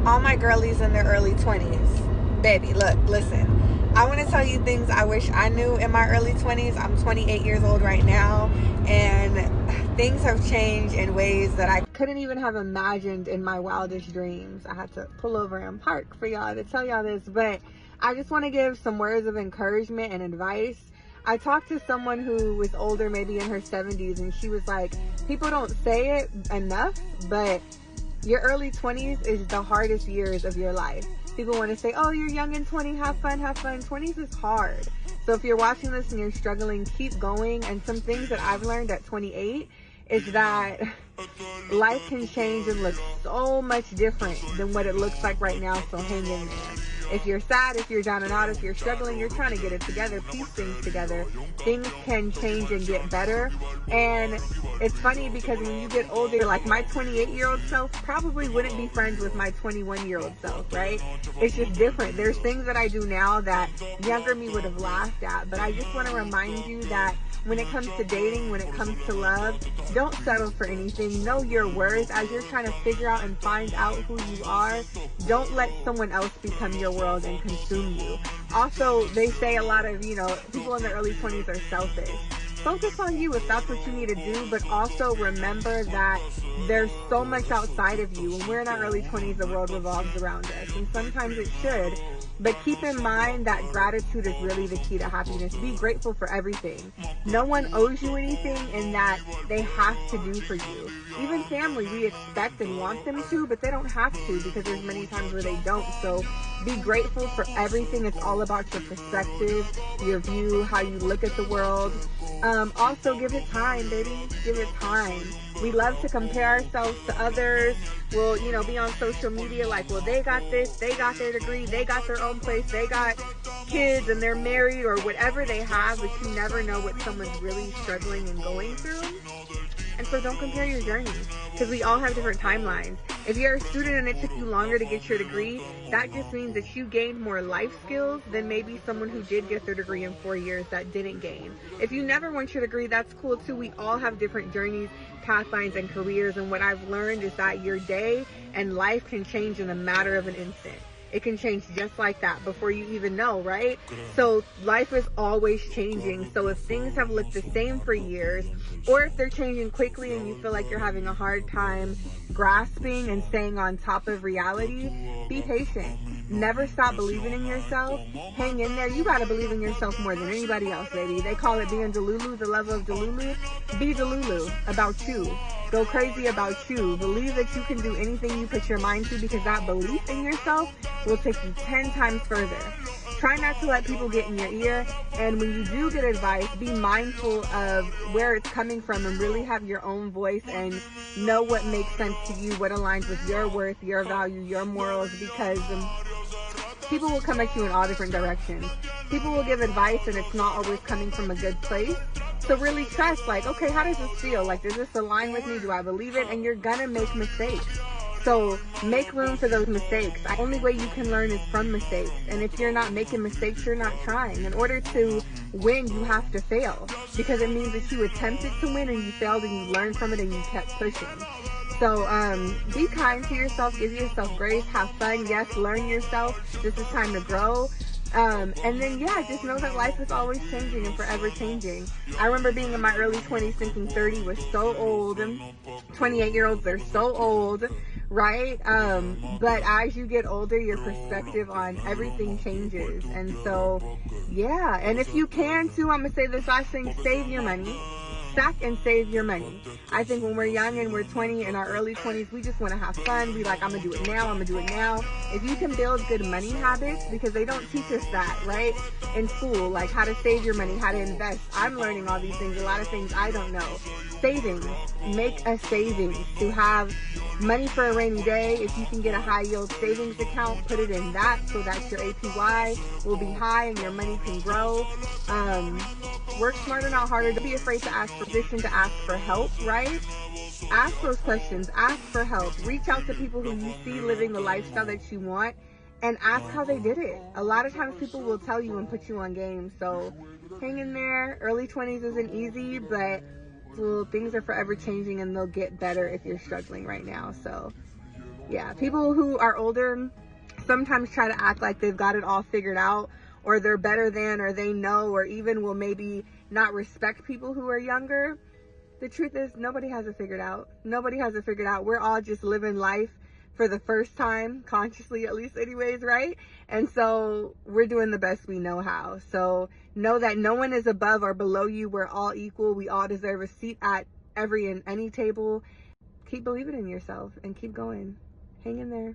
all my girlies in their early 20s. Baby, look, listen. I want to tell you things I wish I knew in my early 20s. I'm 28 years old right now, and things have changed in ways that I couldn't even have imagined in my wildest dreams. I had to pull over and park for y'all to tell y'all this, but I just want to give some words of encouragement and advice. I talked to someone who was older, maybe in her 70s, and she was like, people don't say it enough, but your early 20s is the hardest years of your life. People want to say, oh, you're young and 20, have fun, have fun. 20s is hard. So if you're watching this and you're struggling, keep going. And some things that I've learned at 28 is that life can change and look so much different than what it looks like right now. So hang in there. If you're sad, if you're down and out, if you're struggling, you're trying to get it together, piece things together, things can change and get better. And it's funny because when you get older, like my 28-year-old self probably wouldn't be friends with my 21-year-old self, right? It's just different. There's things that I do now that younger me would have laughed at, but I just want to remind you that when it comes to dating, when it comes to love, don't settle for anything. Know your worth as you're trying to figure out and find out who you are. Don't let someone else become your world and consume you. Also, they say a lot of, people in their early 20s are selfish. Focus on you if that's what you need to do, but also remember that there's so much outside of you. When we're in our early 20s, the world revolves around us, and sometimes it should. But keep in mind that gratitude is really the key to happiness. Be grateful for everything. No one owes you anything in that they have to do for you. Even family, we expect and want them to, but they don't have to because there's many times where they don't. So be grateful for everything. It's all about your perspective, your view, how you look at the world. Also, give it time, baby. Give it time. We love to compare ourselves to others. We'll, be on social media like, well, they got this, they got their degree, they got their own place, they got kids and they're married or whatever they have, but you never know what someone's really struggling and going through. And so don't compare your journey because we all have different timelines. If you're a student and it took you longer to get your degree, that just means that you gained more life skills than maybe someone who did get their degree in 4 years that didn't gain. If you never want your degree, that's cool too. We all have different journeys, pathlines, and careers. And what I've learned is that your day and life can change in a matter of an instant. It can change just like that before you even know, right? So life is always changing. So if things have looked the same for years, or if they're changing quickly and you feel like you're having a hard time grasping and staying on top of reality, be patient. Never stop believing in yourself. Hang in there. You got to believe in yourself more than anybody else, baby. They call it being Delulu, the level of Delulu. Be Delulu about you. Go crazy about you. Believe that you can do anything you put your mind to because that belief in yourself will take you 10 times further. Try not to let people get in your ear, and when you do get advice, be mindful of where it's coming from and really have your own voice and know what makes sense to you, what aligns with your worth, your value, your morals, because people will come at you in all different directions. People will give advice and it's not always coming from a good place. So really trust, like, okay, how does this feel? Like, does this align with me? Do I believe it? And you're gonna make mistakes. So make room for those mistakes. The only way you can learn is from mistakes. And if you're not making mistakes, you're not trying. In order to win, you have to fail. Because it means that you attempted to win and you failed and you learned from it and you kept pushing. So be kind to yourself, give yourself grace, have fun. Yes, learn yourself. This is time to grow. And then, just know that life is always changing and forever changing. I remember being in my early 20s thinking 30 was so old. 28-year-olds are so old, right? But as you get older, your perspective on everything changes. And so, and if you can too, I'm going to say this last thing, save your money. Stack and save your money. I think when we're young and we're 20, in our early 20s, we just want to have fun. We like, I'm going to do it now. I'm going to do it now. If you can build good money habits, because they don't teach us that, right? In school, like how to save your money, how to invest. I'm learning all these things, a lot of things I don't know. Savings. Make a savings to have money for a rainy day. If you can get a high yield savings account, put it in that so that your APY will be high and your money can grow. Work smarter, not harder. Don't be afraid to ask permission, to ask for help, right? Ask those questions. Ask for help. Reach out to people who you see living the lifestyle that you want and ask how they did it. A lot of times people will tell you and put you on game. So hang in there. Early 20s isn't easy, but things are forever changing and they'll get better if you're struggling right now. So Yeah, people who are older sometimes try to act like they've got it all figured out, or they're better than, or they know, or even will maybe not respect people who are younger. The truth is, nobody has it figured out. Nobody has it figured out. We're all just living life for the first time, consciously at least anyways, right? And so we're doing the best we know how. So know that no one is above or below you. We're all equal. We all deserve a seat at every and any table. Keep believing in yourself and keep going. Hang in there.